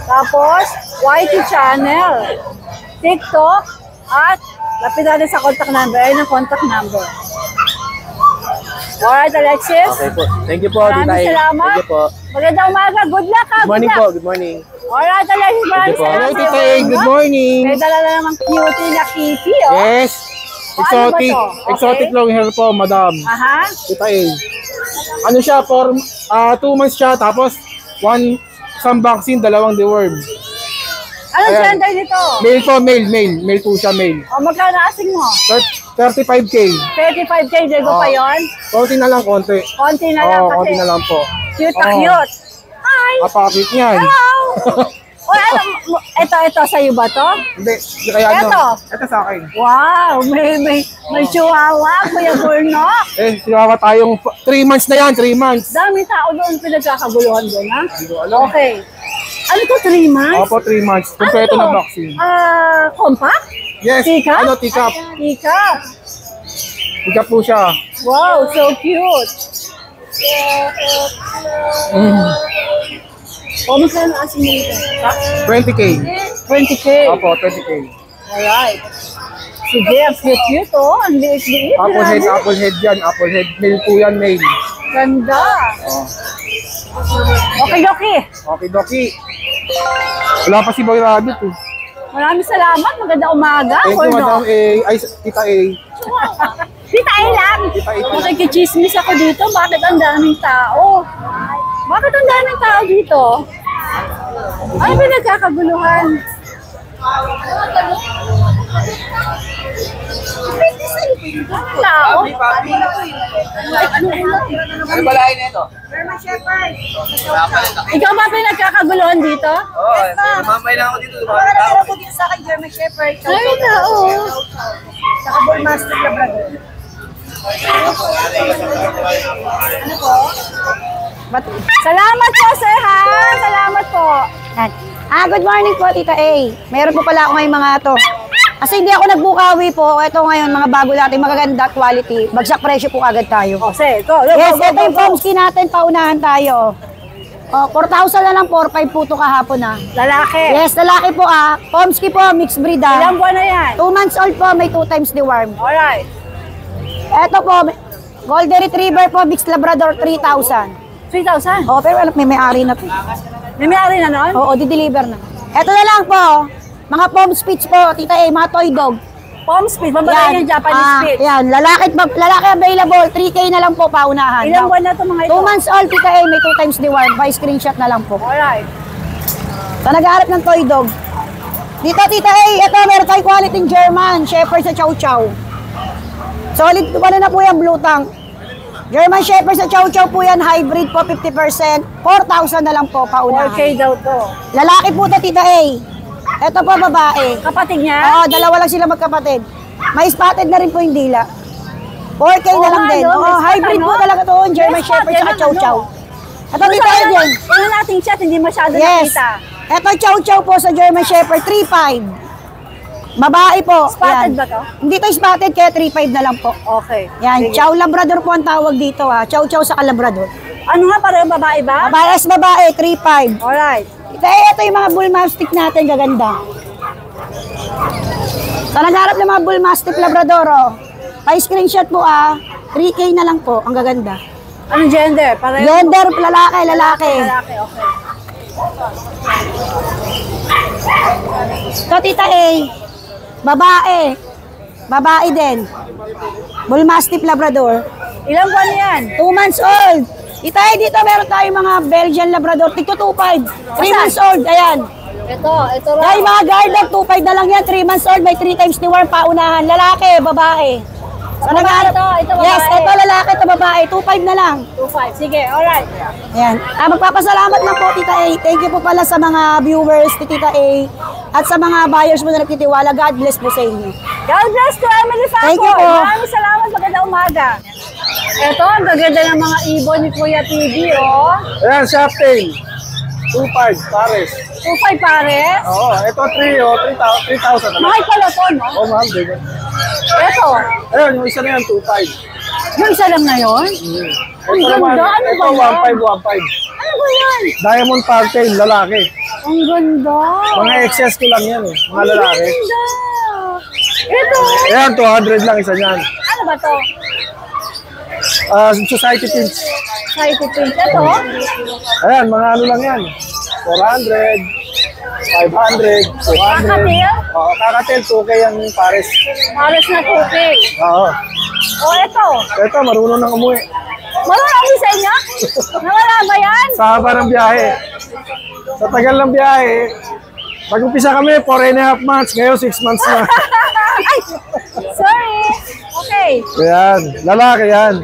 S6: Tapos, YT channel, TikTok, at lapit natin sa contact number. Ayun ang contact number. Alright, Alexis.
S8: Okay po. Thank you po, Tita
S6: Maraming
S8: A.
S6: salamat.
S8: Thank you po.
S6: Magandang umaga. Good luck ha.
S8: Good morning
S6: Good
S8: po.
S6: luck.
S8: Good morning.
S6: Alright, Alexis. Maraming
S8: po.
S6: salamat.
S3: Hello, Tita A. Good morning.
S6: May dala na namang cutie na kitty, oh.
S3: Yes. Exotic.
S6: Ano ba to?
S3: Exotic
S6: Okay.
S3: long hair po, madam.
S6: Aha.
S3: Kita Ano siya, 2 months siya, tapos isang vaccine, 2 deworm.
S6: Anong
S3: Ayan.
S6: gender nito?
S3: Male po, male. Male po siya, male.
S6: O, magkano asing mo?
S3: 35K.
S6: 35K, Diego pa yon?
S3: Konti na lang, konti.
S6: Konti na lang
S3: Oo,
S6: kasi.
S3: konti na lang po.
S6: Cute na
S3: Oo.
S6: cute. Hi!
S3: Kapakit niyan.
S6: Hello! O, ito, sa'yo ba to?
S3: Hindi, kaya
S6: Eto.
S3: Ito sa akin.
S6: Wow! May chihuahua, Kuya Burnok.
S3: Siyawa tayong 3 months na yan, 3 months.
S6: Dami tao doon pinagkakaguluhan doon, ha?
S3: Hindi ko alam.
S6: Okay. Ano to, 3 months?
S3: Opo, 3 months. Kompleto na vaccine.
S6: Compact?
S3: Yes,
S6: Teacup?
S3: ano, teacup.
S6: Teacup.
S3: Teacup po siya.
S6: Wow, so cute. O, magkano asin mo ito?
S3: 20K.
S6: 20K.
S3: Opo, 20K.
S6: Alright. Sige, ang cute, oh. Ang liit-liit.
S3: Apple head yan. Apple head. Male po yan, male.
S6: Ganda. Okay.
S3: Okay, Doki. Wala pa si Boy Rabbit eh.
S6: Maraming salamat. Magandang umaga.
S3: Thank
S6: or
S3: you,
S6: no?
S3: Madam A. Ay, Tita A.
S6: Tita A lang.
S3: Tita A lang.
S6: Makikichismis ako dito. Bakit ang daming tao? Bakit ang daming tao dito? Ano pinagkakaguluhan? Tao.
S1: Ano balahin na ito?
S6: Ikaw ba pinagkakaguluhan dito?
S1: Oo, mamay lang ako dito.
S5: Sa akin, German Shepherd.
S6: Ay, oo.
S5: Saka Bullmastiff Labrador.
S6: Salamat po, sir, ha? Salamat po.
S5: Good morning po, Tita A. Meron po pala ako ngayong mga to. Kasi hindi ako nagbukawi po. Ito ngayon, mga bago natin, magaganda quality. Bagsak presyo po agad tayo.
S2: Sige, go.
S5: Yes, ito yung Pomsky natin, paunahan tayo. 4,000 na lang, 4,500 po ito kahapon na.
S2: Lalaki.
S5: Yes, lalaki po Pomsky po, mixed breed
S2: Ilang buwan na yan?
S5: 2 months old po, may 2 times deworm.
S2: Alright.
S5: Ito po, Golden Retriever po, mixed Labrador, 3,000.
S2: 3,000?
S5: Pero may may-ari na to.
S2: May may-ari na nun?
S5: Oo, di-deliver na. Ito na lang po, mga Pom Spitz po, Tita A, mga toy dog.
S2: Pom Spitz, babae yung Japanese Spitz.
S5: Yan, lalaki available, 3K na lang po paunahan.
S2: Ilang buwan na ito mga ito?
S5: 2 months old, Tita A, may 2 times deworm, by screenshot na lang po.
S2: Alright.
S5: So, nag-aarap ng toy dog. Dito, Tita A, ito, meron tayong quality German, Shepherd sa Chow Chow. Solid, ano na po yan, blue tank. German Shepherd sa Chow Chow po yan, hybrid po, 50%. 4,000 na lang po, paunahan.
S2: 4K daw to.
S5: Lalaki po to, Tita A. Ito po, babae.
S2: Kapatid niya?
S5: Oo, dalawa lang sila magkapatid. May spotted na rin po yung dila. 4K na lang din. Oo, hybrid po talaga to, German Shepherd sa Chow Chow. Ito, Tita A din.
S2: Ano nating chat, hindi masyado
S5: Yes.
S2: nakita.
S5: Ito, Chow Chow po sa German Shepherd, 3,500. Babae po.
S2: Spotted
S5: Yan.
S2: ba to?
S5: Hindi to spotted, kaya 3,500 na lang po.
S2: Okay.
S5: Yan,
S2: Sige.
S5: Chow Labrador po ang tawag dito Chow Chow sa Labrador.
S2: Ano nga, pareho babae ba?
S5: Babae, 3,500.
S2: Alright.
S5: Ito yung mga bull mastiff natin, gaganda. So, nagharap ng mga bull mastiff Labrador, Pa-screenshot po 3K na lang po, ang gaganda.
S2: Anong gender? Pareho?
S5: Gender, lalaki.
S2: Lalaki, okay.
S5: Ito, Tita A, babae din. Bull mastiff Labrador.
S2: Ilang buwan na yan?
S5: 2 months old. Dito meron tayong mga Belgian Labrador, tigto 2,500. 3 months old, ayan.
S2: Ito
S5: Ay, mga guard 2,500 na lang yan, 3 months old, may 3 times deworm paunahan. Lalaki, babae. So,
S2: Babae ito babae.
S5: Yes, ito lalaki, ito babae, 2,500 na lang.
S2: 2.5. Sige, alright.
S5: Ayan. Magpapasalamat lang po, Tita A. Thank you po pala sa mga viewers ni Tita A at sa mga buyers mo na nagtitiwala. God bless po sa inyo.
S2: God bless to Emily Faco.
S5: Thank you po.
S2: Maraming salamat, magandang umaga. Ito, ang gaganda ng mga ibon ni Kuya TV,
S3: Ayan, Sharp Tail. 2,500 pares.
S2: 2.5 pares.
S3: Oo, ito 3,000.
S2: Mahal pala to, no?
S3: Oh, mahal din.
S2: Ito,
S3: Ayun, yung isa na yan, 2,500.
S2: yung isa lang na yun? Ang
S3: Ito naman,
S2: ganda, ano
S3: ito
S2: ba yan?
S3: 1,500.
S2: Ano ba yan?
S3: Diamond Partail, lalaki.
S2: Ang ganda.
S3: Mga excess ko lang yan mga lalaki.
S2: Ang ganda. Ito,
S3: Ayan, 200 lang isa niyan.
S2: ano ba to?
S3: Society Pins.
S2: Society Pink. Ito,
S3: Ayan, mga ano lang yan. 400, 500, 200.
S2: Kakatil?
S3: Oo, kakatil, 2K ang pares.
S2: pares na 2K.
S3: Oo.
S2: O, ito.
S3: Ito, marunong nang umuwi.
S2: Marami sa inyo? Nawala ba yan?
S3: Sa haba ng biyahe. Sa tagal ng biyahe, mag-umpisa kami, 4.5 months. Ngayon, 6 months na.
S2: Ay, sorry. Okay.
S3: Ayan, lalaki yan.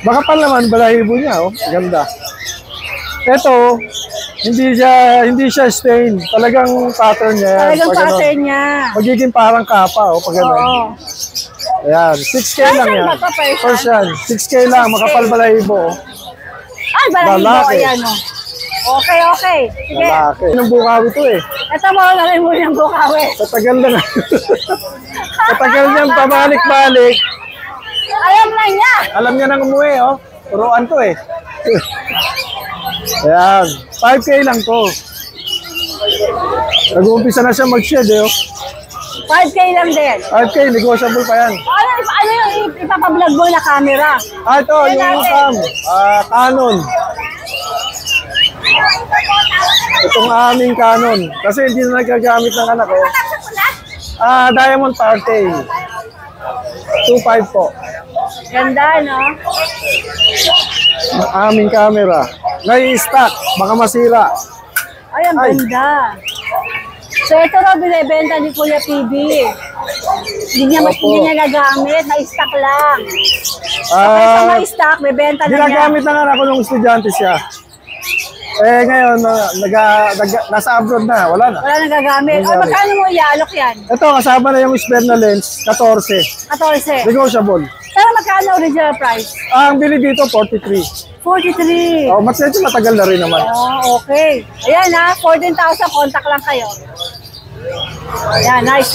S3: Makapal naman, balahibo niya, ganda. Ito, hindi siya stain. Talagang pattern niya yan.
S2: Talagang
S3: Pag ano,
S2: pattern niya.
S3: magiging parang kapa, pag ano.
S2: Oo.
S3: Ayan, 6K lang
S2: Persian
S3: yan.
S2: ba to, Persian?
S3: Persian, 6K lang, makapal balahibo.
S2: Ay, balahibo.
S3: Lalaki.
S2: Ayan, o. Okay, okay. Sige.
S3: Lalaki. Ng bukawi to eh.
S2: Ito mo, narin mo yung bukawi.
S3: Sa tagal na sa tagal niyang pabalik-balik,
S2: Alam na niya.
S3: alam niya nang umuwi, Turuan to eh. Ayan, 5K lang to. Nag-uumpisa na siya mag-shed
S2: 5K lang din.
S3: 5K, negotiable pa yan.
S2: Ano yung ipapablog mo na camera?
S3: Ito, yung Canon. Itong aming Canon. Kasi hindi na nagagamit ng anak ko. Diamond Partail. 2.5 po.
S2: Ganda, no?
S3: Ang aming camera. Nai-stock, baka masira.
S2: Ay, ang
S3: Ay.
S2: ganda.
S6: So ito raw binibenta ni Kuya PB. Hindi niya nagamit, na-stock lang. Okay, sa may stock, bibenta na niya.
S3: Ginagamit na nga ako nung estudyante siya. Eh ngayon, nasa abroad na, wala na.
S6: Wala nagagamit. O magkano mo ialok yan?
S3: Ito, kasama na yung spare na lens, 14.
S6: 14.
S3: Negotiable.
S6: Pero magkano original price?
S3: Ang bili dito, 43.
S6: 43.
S3: Oh, matagal na rin naman.
S6: Oh, okay. Ayan ha, 14,000, contact lang kayo. Ayan, nice.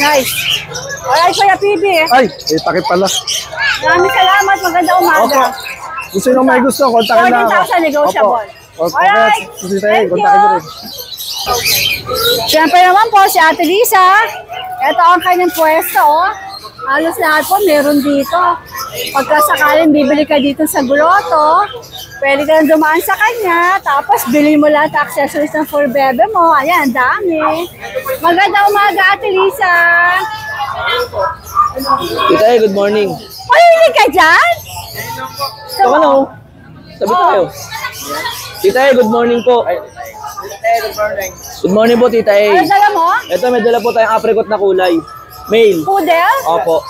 S6: Alright, Kuya PB.
S3: Ay, takip pala.
S6: Maraming salamat, maganda umaga.
S3: Opo. Gusto nyo may gusto, kontakin na ako.
S6: 14,000 negotiable.
S3: Alright.
S6: Thank you.
S3: Kontakin mo rin.
S6: Siyempre naman po, si Ate Lisa. Ito ang kanyang pwesto. Halos lahat po meron dito. Pagka sakaling bibili ka dito sa Grotto, pwede ka nang dumaan sa kanya, tapos bili mo lahat accessories ng for bebe mo. Ayan, dami. Magandang umaga, Ate Lisa.
S10: Tita, good morning.
S6: Mahilig ka dyan?
S10: So, ano? Sabi tayo. Tita, good morning po. Good morning po, Tita.
S6: Ano dala mo?
S10: Ito, may dala po tayong apricot na kulay. Male.
S6: Poodle?
S10: Opo.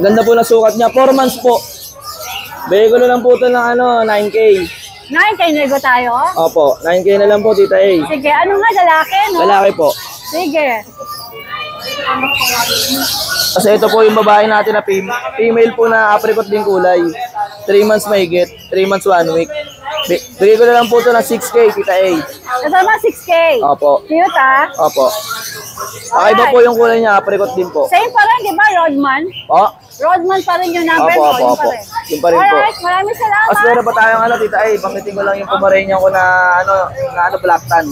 S10: Ganda po na sukat niya. 4 months po. Bigay ko na lang po ito ng 9K.
S6: 9K nego tayo?
S10: Opo, 9K na lang po, Tita A.
S6: Sige, ano nga, lalaki, no?
S10: Lalaki po.
S6: Sige.
S10: Kasi ito po yung babae natin na female po na apricot din kulay. 3 months mahigit, 3 months 1 week. Bigay ko na lang po ito ng 6K, Tita A.
S6: Ito naman 6K.
S10: Opo.
S6: Cute, ha?
S10: Opo. Kakaiba po yung kulay niya, apricot din po.
S6: Same pa rin, di ba, Rodman?
S10: O?
S6: Rodman pa rin yung number
S10: Opo,
S6: mo,
S10: opo,
S6: yung
S10: opo.
S6: pa rin.
S10: Yung pa rin po.
S6: Alright, maraming salamat.
S10: Mas meron pa tayong Tita A, bangkitin ko lang yung Pomeranian ko na black tan.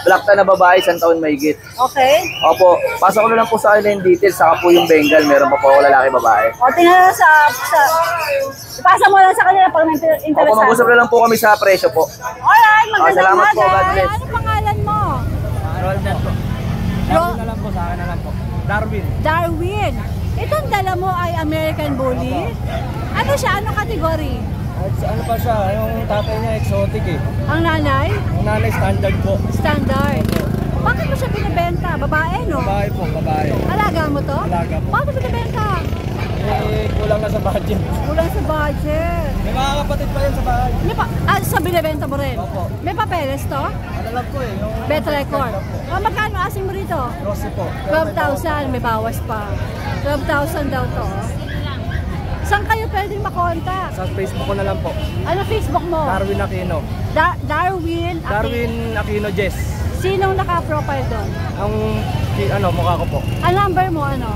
S10: Black tan na babae, 1 taon mahigit.
S6: Okay.
S10: Opo, pasok ko na lang po sa kanila yung details, saka po yung Bengal, meron pa po ako lalaki babae.
S6: O, tingnan sa ipasa mo lang sa kanila pag may interesado.
S10: Opo, mag-usap na lang po kami sa presyo po.
S6: Alright, magandang
S10: salamat
S6: umaga.
S10: po, God bless.
S6: Ano pangalan mo?
S1: Roldan po. Darwin na lang po, sa akin na lang po.
S6: Darwin. Itong dala mo ay American Bully? Ano siya? Anong category?
S1: Ano pa siya, yung tatay niya exotic eh.
S6: Ang nanay?
S1: Ang nanay standard po.
S6: Standard. Bakit mo siya binibenta? Babae, no?
S1: Babae po, babae.
S6: Alaga mo to?
S1: Alaga po.
S6: Bakit mo binibenta?
S1: Eh, kulang na sa budget.
S6: Kulang sa budget.
S1: May mga kapatid pa yan sa bahay.
S6: May sa binibenta mo rin?
S1: Opo.
S6: May papeles to?
S1: Ano lang po eh, yung...
S6: Bet record. Magkano asing mo rito?
S1: Rossi po.
S6: 12,000. May bawas pa. 12,000 daw to. Saan kayo pwedeng makontak?
S1: Sa Facebook ko na lang po.
S6: Ano Facebook mo?
S1: Darwin Aquino.
S6: Darwin
S1: Aquino Jess.
S6: Sinong naka-profile doon?
S1: Ang mukha ko po.
S6: Ang number mo ano?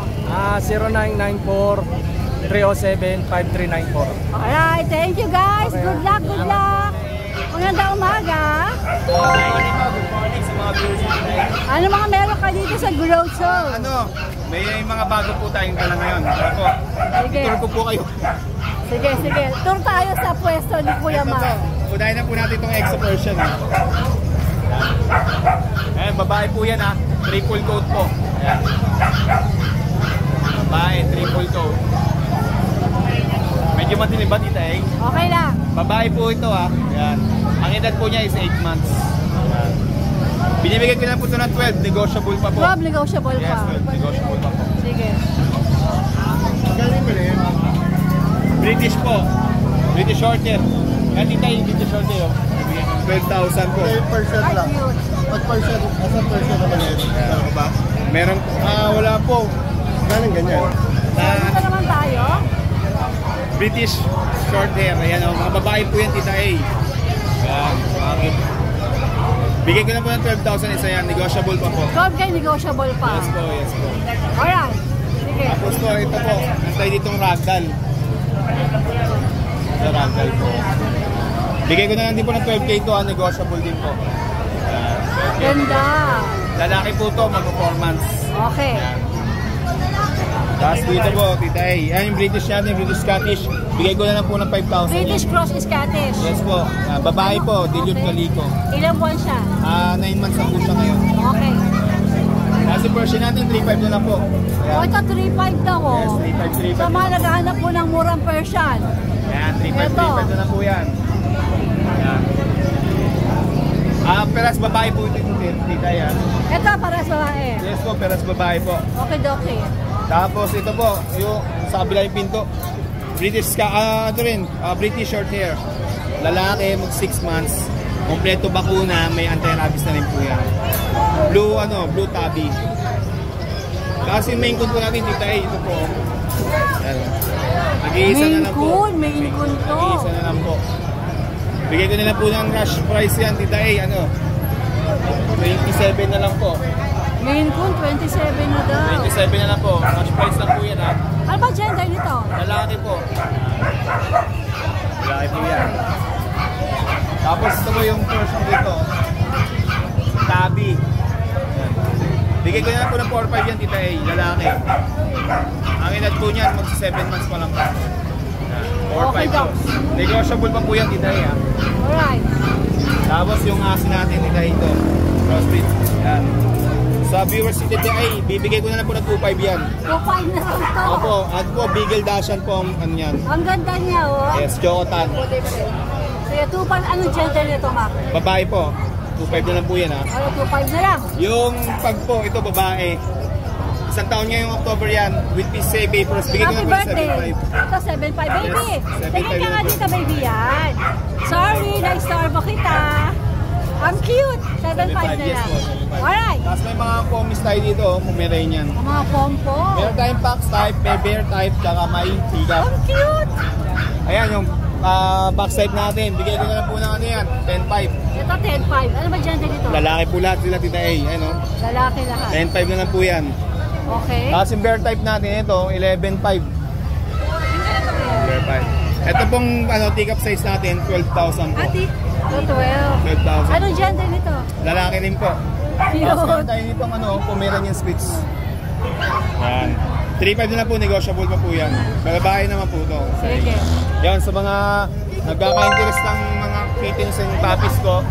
S1: 0994-307-5394.
S6: Alright, thank you guys.
S1: Okay.
S6: Good luck. Magandang umaga.
S11: Good morning sa mga viewers natin.
S6: Ano mga meron ka dito sa Grotto?
S11: May mga bago po tayong dala ngayon. Ako,
S6: Sige.
S11: tour ko po kayo.
S6: Sige. Tour tayo sa pwesto ni Kuya Ma.
S11: Unahin na po natin itong exo version. Ayan, babae po yan ha. Triple coat po. Ayan. Babae, triple coat. Medyo matilim ba, Tita A?
S6: Okay lang.
S11: Babae po ito ha. Ayan. Ang edad po niya is 8 months. Ayan. Binibigay ko na po ito ng 12. Negotiable pa po.
S6: 12 negotiable pa.
S11: Yes, 12. Negotiable pa po.
S6: Sige.
S11: British po. British Shorthair. Yan, Tita A, British Shorthair. 12,000 po.
S4: Percent lang. Pag percent, asa percent naman yun?
S11: Ano ba? Meron, wala po.
S4: Galing ganyan.
S6: Ano naman tayo?
S11: British short hair. Ayan o, mga babae po yan, Tita A. Ayan, bakit? Bigay ko na po ng 12,000 isa yan. Negotiable pa po.
S6: 12K negotiable pa.
S11: Yes po, yes po.
S6: Alright. Sige.
S11: Tapos po, ito po. Nantay ditong ragdoll. Ito ragdoll po. Bigay ko na lang din po ng 12K ito. Negotiable din po.
S6: Ganda.
S11: Lalaki po ito, mag-performance.
S6: Okay.
S11: Tapos dito po, Tita A. Yan yung British natin, British Scottish. Bigay ko na lang po ng 5,000.
S6: British Cross Scottish.
S11: Yes po. Babae po, Dilute Calico.
S6: Ilang buwan siya?
S11: 9 months na po siya ngayon.
S6: Okay.
S11: Kasi Persian natin, 3,500 na lang po.
S6: O, ito 3,500 daw.
S11: Yes, 3,500.
S6: Sa mga naghahanap po ng murang Persian.
S11: Ayan, 3,500 na po yan. Ayan. Peras babae po ito tita yan.
S6: Ito, paras babae.
S11: Yes po, peras babae po.
S6: Okay.
S11: Tapos ito po, yung sa kabila yung pinto. British short hair. Lalaki, mag 6 months. Kompleto bakuna, may anti-rabies na rin po yan. Blue tabby. Kasi main coon po natin, tita ito po. Nag-iisa na lang po.
S6: Main coon to.
S11: Nag-iisa na lang po. Bigay ko na lang po ng rush price yan, tita 27 na lang po.
S6: Main coon, 27 na daw.
S11: 27 na lang po. Rush price lang po yan ha.
S6: Ano ba gender nito?
S11: Lalaki po. Lalaki po yan. Tapos ito po yung person dito. Tabi. Bigay ko na lang po ng 4-5 yan, tita lalaki. Ang edad po niyan, mag 7 months pa lang po. 4-5 po. Negotiable pa po yan, tita ha.
S6: Alright.
S11: Tapos yung asin natin, tita ito. Crossbreed. Yan. Sa viewers si tita bibigay ko na lang po ng 2-5 yan.
S6: 2-5 na lang to.
S11: Opo, at po, Beagle Dashan po ang ano yan.
S6: Ang ganda niya, oh.
S11: Yes, Chocotan.
S6: Sige, 2-5, anong gender nito, Mac?
S11: Babae po. 2-5 na lang po yan ha.
S6: 2-5 na lang.
S11: Yung pag po, ito babae. Isang taon niya yung October yan. With PCA papers. Bigay ko na po ng 7.5.
S6: Ito, 7.5, baby.
S11: Yes, 7.5
S6: Tingin ka nga dito, baby, yan. Sorry, na-starve kita. Ang cute. 7.5 na
S11: Yes
S6: lang.
S11: po, 7.5.
S6: Alright.
S11: Tapos may mga pomis tayo dito. Pomeranian.
S6: Ang mga pompo.
S11: Meron tayong box type, may bear type, tsaka may higap.
S6: Ang cute.
S11: Ayan yung box type natin. Bigay ko na lang po ng ano yan. 10.5.
S6: Ito, 10.5. Ano ba gender nito?
S11: Lalaki po lahat sila, tita Ano?
S6: Lalaki lahat.
S11: 10.5 na lang po yan.
S6: Okay.
S11: Tapos yung bear type natin, ito, 11.5. Bear type. Ito pong teacup size natin, 12,000 po.
S6: Ito, 12.
S11: 12,000.
S6: Anong gender nito?
S11: Lalaki rin po.
S6: Cute.
S11: Tapos meron tayo nitong Pomeranian Spitz. Yan. 3.5 na lang po, negotiable pa po yan. Babae naman po ito.
S6: Sige.
S11: Yan, sa mga nagkaka-interest ng mga kittens and puppies ko,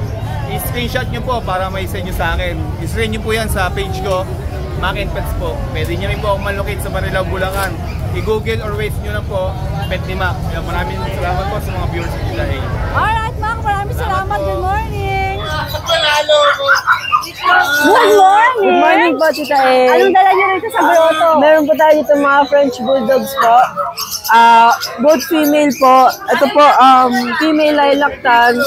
S11: i-screenshot nyo po para may send nyo sa akin. I-send nyo po yan sa page ko, Mac and Pets po. Pwede nyo rin po akong malocate sa Marilao, Bulacan. I-google or waste nyo lang po, Pet ni Mac. Yan, maraming salamat po sa mga viewers nila.
S6: Alright, Mac, maraming salamat. Good morning.
S5: Good morning! Good morning po, Tita A.
S6: Anong dala niyo rito sa grotto?
S5: Meron po tayo dito mga French Bulldogs po. Both female po. Ito po, female lilac-tan.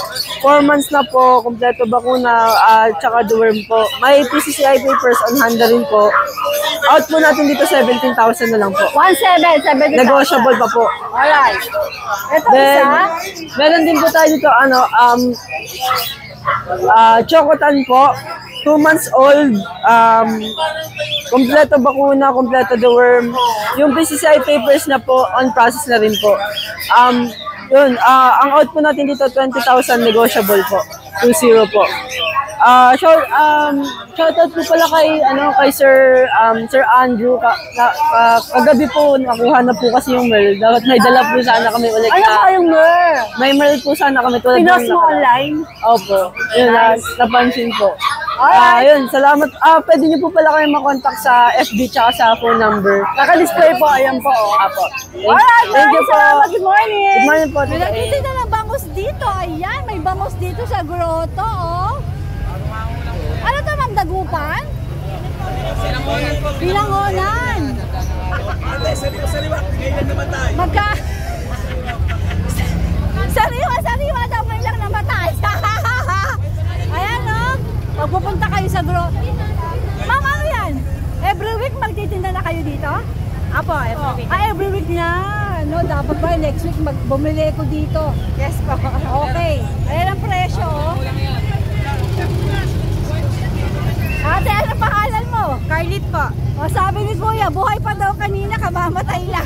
S5: 4 months na po, kompleto bakuna, tsaka deworm po. May PCCI papers on hand na rin po. Out po natin dito 17,000 na lang po.
S6: 17,000.
S5: Negotiable pa po.
S6: Alright. Ito
S5: Then,
S6: isa.
S5: meron din po tayo dito, Chocotan po. 2 months old, kompleto bakuna, kompleto deworm. Yung PCCI papers na po, on process na rin po. Yun, ang out po natin dito, 20,000 negotiable po. 20 po. Shoutout po pala kay Sir Andrew. Kagabi po, nakuha na po kasi yung Merl. Dapat may dala po sana kami ulit.
S6: Ano ba yung Merl?
S5: May Merl po sana kami.
S6: Pinost mo online?
S5: Opo. Yun, napansin po. Yun, salamat. Pwede niyo po pala kayo makontak sa FB tsaka sa phone number. Naka-display po, ayan po. Apo.
S6: Alright,
S5: Thank you po.
S6: salamat. Good morning.
S5: Good morning po.
S6: May nakita na ng bangus dito. Ayan, may bangus dito sa grotto, oh. Ano to, Ma'am Dagupan? Pinangonan po. Pinangonan. Magka... Sariwa daw may lang namatay. Ayan, no? Pagpupunta kayo sa grotto. Ma'am, ano yan? Every week magtitinda na kayo dito? Apo, every week. Every week na. No, dapat ba next week bumili ko dito? Yes po. Okay. Ayan ang presyo, oh. Ate, ano pangalan mo? Carlit po. O, sabi ni Kuya, buhay pa daw kanina, kamamatay lang.